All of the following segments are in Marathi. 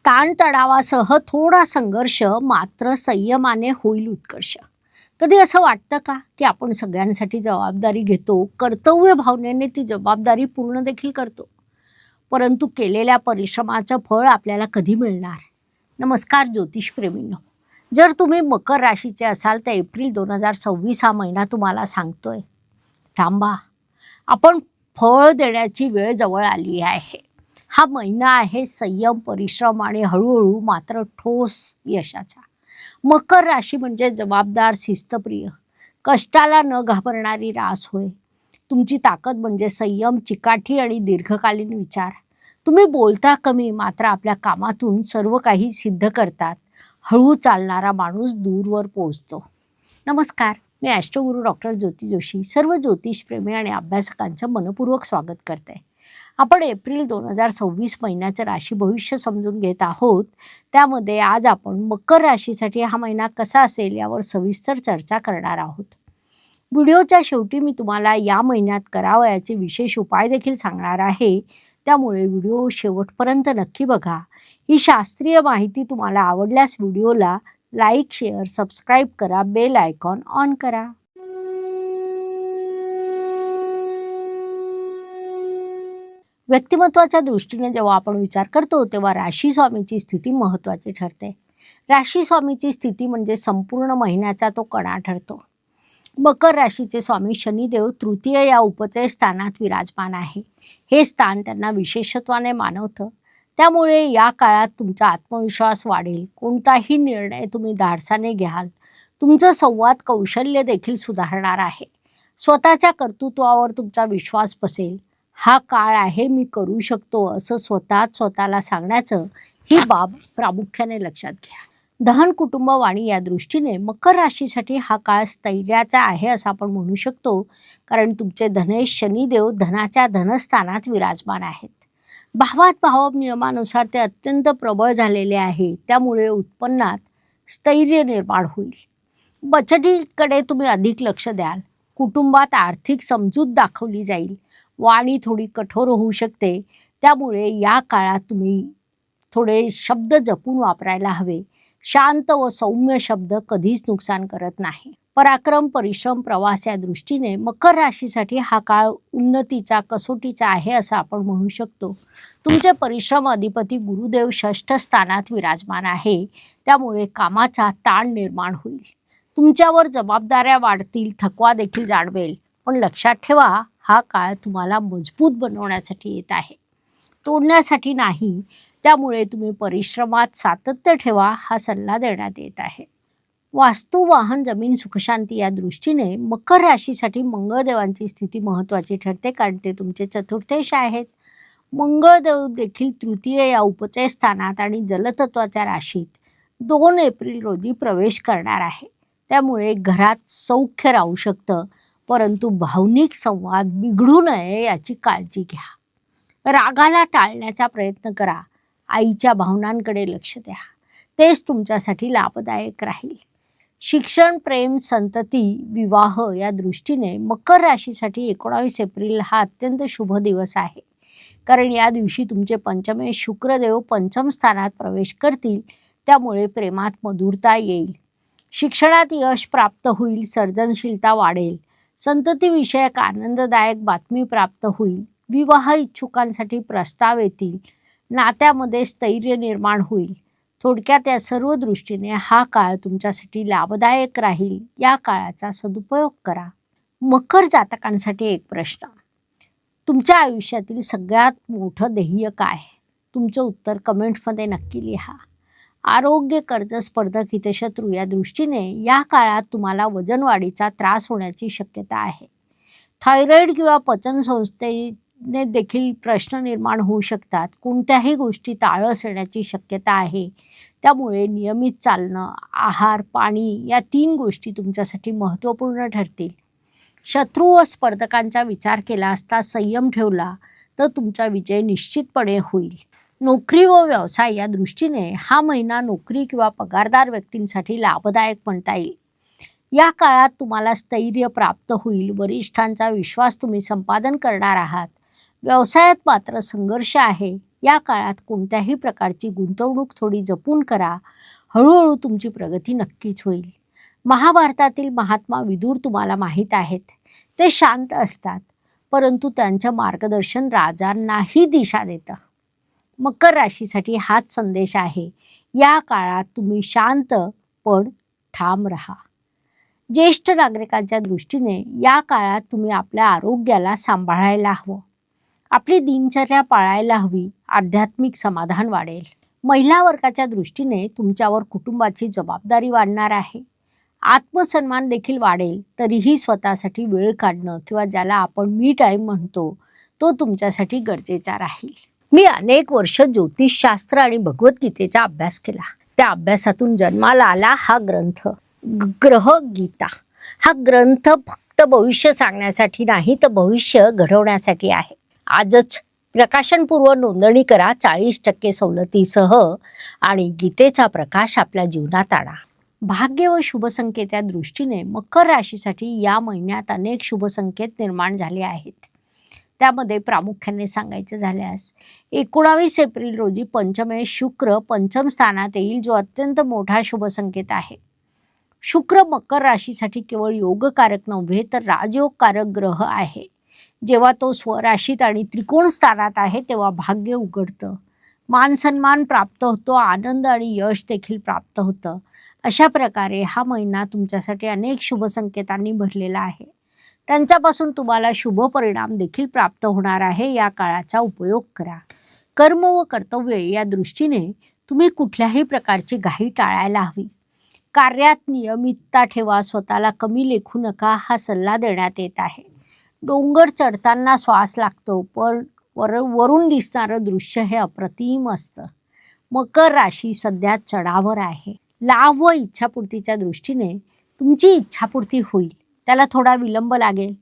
ताणतणावासह थोडा संघर्ष, मात्र संयमाने होईल उत्कर्ष. कधी असं वाटतं का की आपण सगळ्यांसाठी जबाबदारी घेतो, कर्तव्य भावनेने ती जबाबदारी पूर्ण देखील करतो, परंतु केलेल्या परिश्रमाचं फळ आपल्याला कधी मिळणार? नमस्कार ज्योतिषप्रेमींनो, जर तुम्ही मकर राशीचे असाल तर एप्रिल 2026 हा महिना तुम्हाला सांगतोय, थांबा, आपण फळ देण्याची वेळ जवळ आली आहे. हा महिना आहे संयम, परिश्रम आणि हळूहळू मात्र ठोस यशाचा. मकर राशी म्हणजे जबाबदार, शिस्तप्रिय, कष्टाला न घाबरणारी रास होय. तुमची ताकद म्हणजे संयम, चिकाटी आणि दीर्घकालीन विचार. तुम्ही बोलता कमी, मात्र आपल्या कामातून सर्व काही सिद्ध करतात. हळू चालणारा माणूस दूरवर पोहोचतो. नमस्कार, मी ॲस्ट्रोगुरू डॉक्टर ज्योती जोशी सर्व ज्योतिषप्रेमी आणि अभ्यासकांचं मनपूर्वक स्वागत करते. आपण एप्रिल 2026 महिन्याचं राशी भविष्य समजून घेत आहोत. त्यामध्ये आज आपण मकर राशीसाठी हा महिना कसा असेल यावर सविस्तर चर्चा करणार आहोत. व्हिडिओच्या शेवटी मी तुम्हाला या महिन्यात करावयाचे विशेष उपाय देखील सांगणार आहे, त्यामुळे व्हिडिओ शेवटपर्यंत नक्की बघा. ही शास्त्रीय माहिती तुम्हाला आवडल्यास व्हिडिओला लाईक, शेअर, सबस्क्राईब करा, बेल आयकॉन ऑन करा. व्यक्तिमत्वाच्या दृष्टीने जेव्हा आपण विचार करतो तेव्हा राशी स्वामीची स्थिती महत्त्वाची ठरते. राशी स्वामीची स्थिती म्हणजे संपूर्ण महिन्याचा तो कणा ठरतो. मकर राशीचे स्वामी शनिदेव तृतीय या उपचय स्थानात विराजमान आहे. हे स्थान त्यांना विशेषत्वाने मानवतं. त्यामुळे या काळात तुमचा आत्मविश्वास वाढेल. कोणताही निर्णय तुम्ही धाडसाने घ्याल. तुमचं संवाद कौशल्य देखील सुधारणार आहे. स्वतःच्या कर्तृत्वावर तुमचा विश्वास बसेल. हा काळ आहे मी करू शकतो असं स्वतःला सांगण्याचं. ही बाब प्रामुख्याने लक्षात घ्या. धन, कुटुंब, वाणी या दृष्टीने मकर राशीसाठी हा काळ स्थैर्याचा आहे असं आपण म्हणू शकतो, कारण तुमचे धनेश शनिदेव धनाच्या धनस्थानात विराजमान आहेत. भावात भाव नियमानुसार ते अत्यंत प्रबळ झालेले आहे. त्यामुळे उत्पन्नात स्थैर्य निर्माण होईल. बचतीकडे तुम्ही अधिक लक्ष द्याल. कुटुंबात आर्थिक समजूत दाखवली जाईल. वाणी थोडी कठोर होऊ शकते. त्यामुळे या काळात तुम्ही थोडे शब्द जपून वापरायला हवे. शांत व सौम्य शब्द कधीच नुकसान करत नाही. पराक्रम, परिश्रम, प्रवास या दृष्टीने मकर राशीसाठी हा काळ उन्नतीचा, कसोटीचा आहे असं आपण म्हणू शकतो. तुमचे परिश्रम अधिपती गुरुदेव षष्ठ स्थानात विराजमान आहे. त्यामुळे कामाचा ताण निर्माण होईल. तुमच्यावर जबाबदाऱ्या वाढतील, थकवा देखील जाणवेल. पण लक्षात ठेवा, हा काळ तुम्हाला मजबूत बनवण्यासाठी येत आहे, तोडण्यासाठी नाही. त्यामुळे तुम्ही परिश्रमात सातत्य ठेवा हा सल्ला देण्यात येत आहे. वास्तू, वाहन, जमीन, सुखशांती या दृष्टीने मकर राशीसाठी मंगळदेवांची स्थिती महत्त्वाची ठरते, कारण ते तुमचे चतुर्थेश आहेत. मंगळदेव देखील तृतीय या उपचय स्थानात आणि जलतत्वाच्या राशीत 2 एप्रिल रोजी प्रवेश करणार आहे. त्यामुळे घरात सौख्य राहू शकतं, परंतु भावनिक संवाद बिघडू नये याची काळजी घ्या. रागाला टाळण्याचा प्रयत्न करा. आईच्या भावनांकडे लक्ष द्या. तेच तुमच्यासाठी लाभदायक राहील. शिक्षण, प्रेम, संतती, विवाह या दृष्टीने मकर राशीसाठी 19 एप्रिल हा अत्यंत शुभ दिवस आहे, कारण या दिवशी तुमचे पंचमेश शुक्रदेव पंचम स्थानात प्रवेश करतील. त्यामुळे प्रेमात मधुरता येईल. शिक्षणात यश प्राप्त होईल. सर्जनशीलता वाढेल. संततीविषयक आनंददायक बातमी प्राप्त होईल. विवाह इच्छुकांसाठी प्रस्ताव येतील. नात्यामध्ये स्थैर्य निर्माण होईल. थोडक्यात या सर्व दृष्टीने हा काळ तुमच्यासाठी लाभदायक राहील. या काळाचा सदुपयोग करा. मकर जातकांसाठी एक प्रश्न. तुमच्या आयुष्यातील सगळ्यात मोठं ध्येय काय? तुमचं उत्तर कमेंटमध्ये नक्की लिहा. आरोग्य, कर्ज, स्पर्धक, हितशत्रू या दृष्टीने या काळात तुम्हाला वजनवाढीचा त्रास होण्याची शक्यता आहे. थायरॉईड किंवा पचनसंस्थेने देखील प्रश्न निर्माण होऊ शकतात. कोणत्याही गोष्टीत आळस येण्याची शक्यता आहे. त्यामुळे नियमित चालणं, आहार, पाणी या 3 गोष्टी तुमच्यासाठी महत्त्वपूर्ण ठरतील. शत्रू व स्पर्धकांचा विचार केला असता संयम ठेवला तर तुमचा विजय निश्चितपणे होईल. नोकरी व व्यवसाय या दृष्टीने हा महिना नोकरी किंवा पगारदार व्यक्तींसाठी लाभदायक म्हणता येईल. या काळात तुम्हाला स्थैर्य प्राप्त होईल. वरिष्ठांचा विश्वास तुम्ही संपादन करणार आहात. व्यवसायात मात्र संघर्ष आहे. या काळात कोणत्याही प्रकारची गुंतवणूक थोडी जपून करा. हळूहळू तुमची प्रगती नक्कीच होईल. महाभारतातील महात्मा विदुर तुम्हाला माहीत आहेत. ते शांत असतात, परंतु त्यांचं मार्गदर्शन राजांनाही दिशा देतं. मकर राशीसाठी हाच संदेश आहे. या काळात तुम्ही शांत पण ठाम राहा. ज्येष्ठ नागरिकांच्या दृष्टीने या काळात तुम्ही आपल्या आरोग्याला सांभाळायला हवं. आपली दिनचर्या पाळायला हवी. आध्यात्मिक समाधान वाढेल. महिला वर्गाच्या दृष्टीने तुमच्यावर कुटुंबाची जबाबदारी वाढणार आहे. आत्मसन्मान देखील वाढेल. तरीही स्वतःसाठी वेळ काढणं किंवा ज्याला आपण मी टाईम म्हणतो तो तुमच्यासाठी गरजेचा राहील. मी अनेक वर्ष ज्योतिषशास्त्र आणि भगवद्गीतेचा अभ्यास केला. त्या अभ्यासातून जन्माला आला हा ग्रंथ ग्रह गीता. हा ग्रंथ फक्त भविष्य सांगण्यासाठी नाही तर भविष्य घडवण्यासाठी आहे. आजच प्रकाशनपूर्व नोंदणी करा 40% सवलतीसह आणि गीतेचा प्रकाश आपल्या जीवनात आणा. भाग्य व शुभसंकेत दृष्टीने मकर राशीसाठी या महिन्यात अनेक शुभसंकेत निर्माण झाले आहेत. त्यामध्ये प्रामुख्याने सांगायचं झाल्यास 19 एप्रिल रोजी पंचमेश शुक्र पंचम स्थानात येईल, जो अत्यंत मोठा शुभसंकेत आहे. शुक्र मकर राशीसाठी केवळ योगकारक नव्हे तर राजयोगकारक ग्रह आहे. जेव्हा तो स्वराशीत आणि त्रिकोण स्थानात आहे तेव्हा भाग्य उघडतं, मानसन्मान प्राप्त होतो, आनंद आणि यश देखील प्राप्त होतं. अशा प्रकारे हा महिना तुमच्यासाठी अनेक शुभसंकेतांनी भरलेला आहे. त्यांच्यापासून तुम्हाला शुभ परिणाम देखील प्राप्त होणार आहे. या काळाचा उपयोग करा. कर्म व कर्तव्य या दृष्टीने तुम्ही कुठल्याही प्रकारची घाई टाळायला हवी. कार्यात नियमितता ठेवा. स्वतःला कमी लेखू नका हा सल्ला देण्यात येत आहे. डोंगर चढताना श्वास लागतो, पण वरून दिसणारं दृश्य हे अप्रतिम असतं. मकर राशी सध्या चढावर आहे. लाभ व इच्छापूर्तीच्या दृष्टीने तुमची इच्छापूर्ती होईल. त्याला थोडा विलंब लागेल,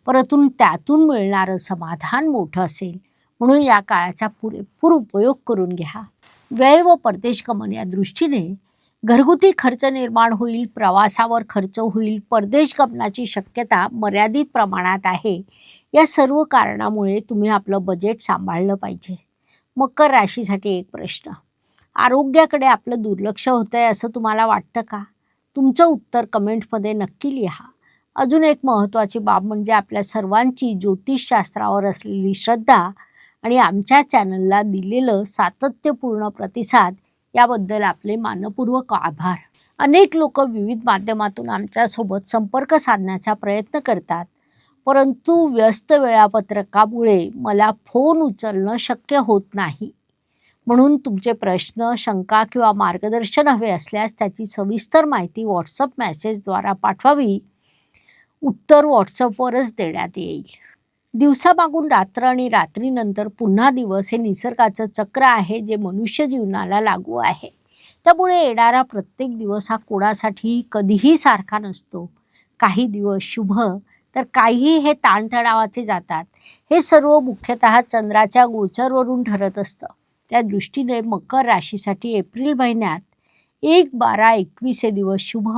परंतु त्यातून मिळणारं समाधान मोठं असेल. म्हणून या काळाचा पुरेपूर उपयोग करून घ्या. व्यय व परदेश गमन या दृष्टीने घरगुती खर्च निर्माण होईल. प्रवासावर खर्च होईल. परदेश गमनाची शक्यता मर्यादित प्रमाणात आहे. या सर्व कारणामुळे तुम्ही आपलं बजेट सांभाळलं पाहिजे. मकर राशीसाठी एक प्रश्न. आरोग्याकडे आपलं दुर्लक्ष होतंय असं तुम्हाला वाटतं का? तुमचं उत्तर कमेंटमध्ये नक्की लिहा. अजून एक महत्त्वाची बाब म्हणजे आपल्या सर्वांची ज्योतिषशास्त्रावर असलेली श्रद्धा आणि आमच्या चॅनलला दिलेलं सातत्यपूर्ण प्रतिसाद याबद्दल आपले मानपूर्वक आभार. अनेक लोक विविध माध्यमातून आमच्यासोबत संपर्क साधण्याचा प्रयत्न करतात, परंतु व्यस्त वेळापत्रकामुळे मला फोन उचलणं शक्य होत नाही. म्हणून तुमचे प्रश्न, शंका किंवा मार्गदर्शन हवे असल्यास त्याची सविस्तर माहिती व्हॉट्सअप मेसेजद्वारा पाठवावी. उत्तर व्हॉट्सअपवरच देण्यात येईल. दिवसामागून रात्र आणि रात्रीनंतर पुन्हा दिवस हे निसर्गाचं चक्र आहे जे मनुष्य जीवनाला लागू आहे. त्यामुळे येणारा प्रत्येक दिवस हा कोणासाठी कधीही सारखा नसतो. काही दिवस शुभ तर काही हे ताणतणावाचे जातात. हे सर्व मुख्यतः चंद्राच्या गोचरवरून ठरत असतं. त्या दृष्टीने मकर राशीसाठी एप्रिल महिन्यात 1, 12, 21 हे दिवस शुभ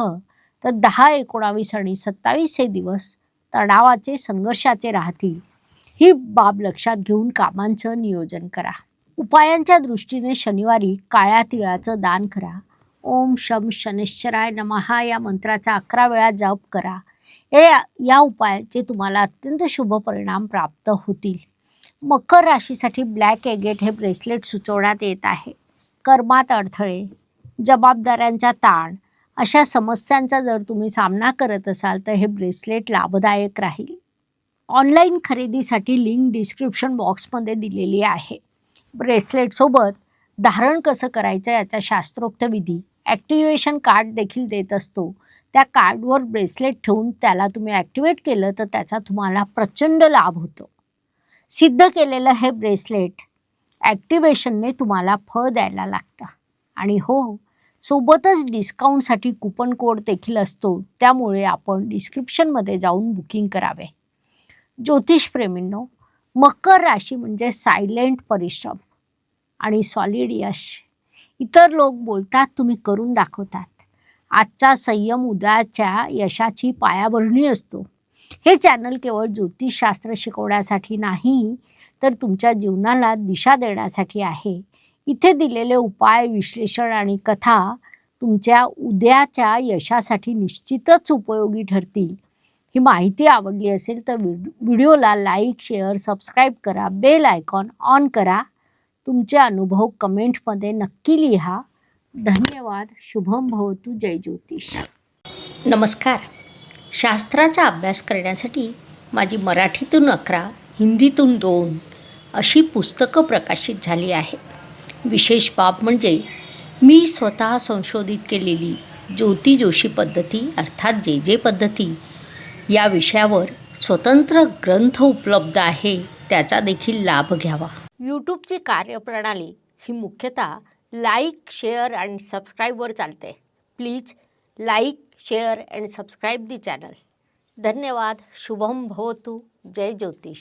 तर 10, 19 आणि 27 हे दिवस तणावाचे, संघर्षाचे राहतील. ही बाब लक्षात घेऊन कामांचं नियोजन करा. उपायांच्या दृष्टीने शनिवारी काळ्या तिळाचं दान करा. ओम शम शनेश्वराय नमः या मंत्राचा 11 वेळा जप करा. या उपायाचे तुम्हाला अत्यंत शुभ परिणाम प्राप्त होतील. मकर राशीसाठी ब्लॅक एगेट हे ब्रेसलेट सुचवण्यात येत आहे. कर्मात अडथळे, जबाबदाऱ्यांचा ताण अशा समस्यांचा जर तुम्ही सामना करत असाल तर हे ब्रेसलेट लाभदायक राहील. ऑनलाईन खरेदीसाठी लिंक डिस्क्रिप्शन बॉक्समध्ये दिलेली आहे. ब्रेसलेटसोबत धारण कसं करायचं याचा शास्त्रोक्त विधी, ॲक्टिवेशन कार्ड देखील देत असतो. त्या कार्डवर ब्रेसलेट ठेवून त्याला तुम्ही ॲक्टिवेट केलं तर त्याचा तुम्हाला प्रचंड लाभ होतो. सिद्ध केलेलं हे ब्रेसलेट ॲक्टिवेशनने तुम्हाला फळ द्यायला लागतं. आणि हो, सोबतच डिस्काउंटसाठी कुपन कोड देखील असतो. त्यामुळे आपण डिस्क्रिप्शनमध्ये जाऊन बुकिंग करावे. ज्योतिषप्रेमींनो, मकर राशी म्हणजे सायलेंट परिश्रम आणि सॉलिड यश. इतर लोक बोलतात, तुम्ही करून दाखवतात. आजचा संयम उद्याच्या यशाची पायाभरणी असतो. हे चॅनल केवळ ज्योतिषशास्त्र शिकवण्यासाठी नाही, तर तुमच्या जीवनाला दिशा देण्यासाठी आहे. इथे दिलेले उपाय, विश्लेषण आणि कथा तुमच्या उद्याच्या यशासाठी निश्चितच उपयोगी ठरतील. ही माहिती आवडली असेल तर व्हिडिओला लाईक, शेअर, सबस्क्राईब करा, बेल आयकॉन ऑन करा. तुमचे अनुभव कमेंटमध्ये नक्की लिहा. धन्यवाद. शुभम भवतु. जय ज्योतिष. नमस्कार. शास्त्राचा अभ्यास करण्यासाठी माझी मराठीतून 11, हिंदीतून 2 अशी पुस्तकं प्रकाशित झाली आहे. विशेष बाब म्हणजे मी स्वतः संशोधित केलेली ज्योती जोशी पद्धती अर्थात जे पद्धती या विषयावर स्वतंत्र ग्रंथ उपलब्ध आहे, त्याचा देखील लाभ घ्यावा. यूट्यूबची कार्यप्रणाली ही मुख्यतः लाईक, शेअर आणि सबस्क्राईबवर चालते. Please like, share and subscribe the channel. धन्यवाद. शुभम भवतु. जय ज्योतिष.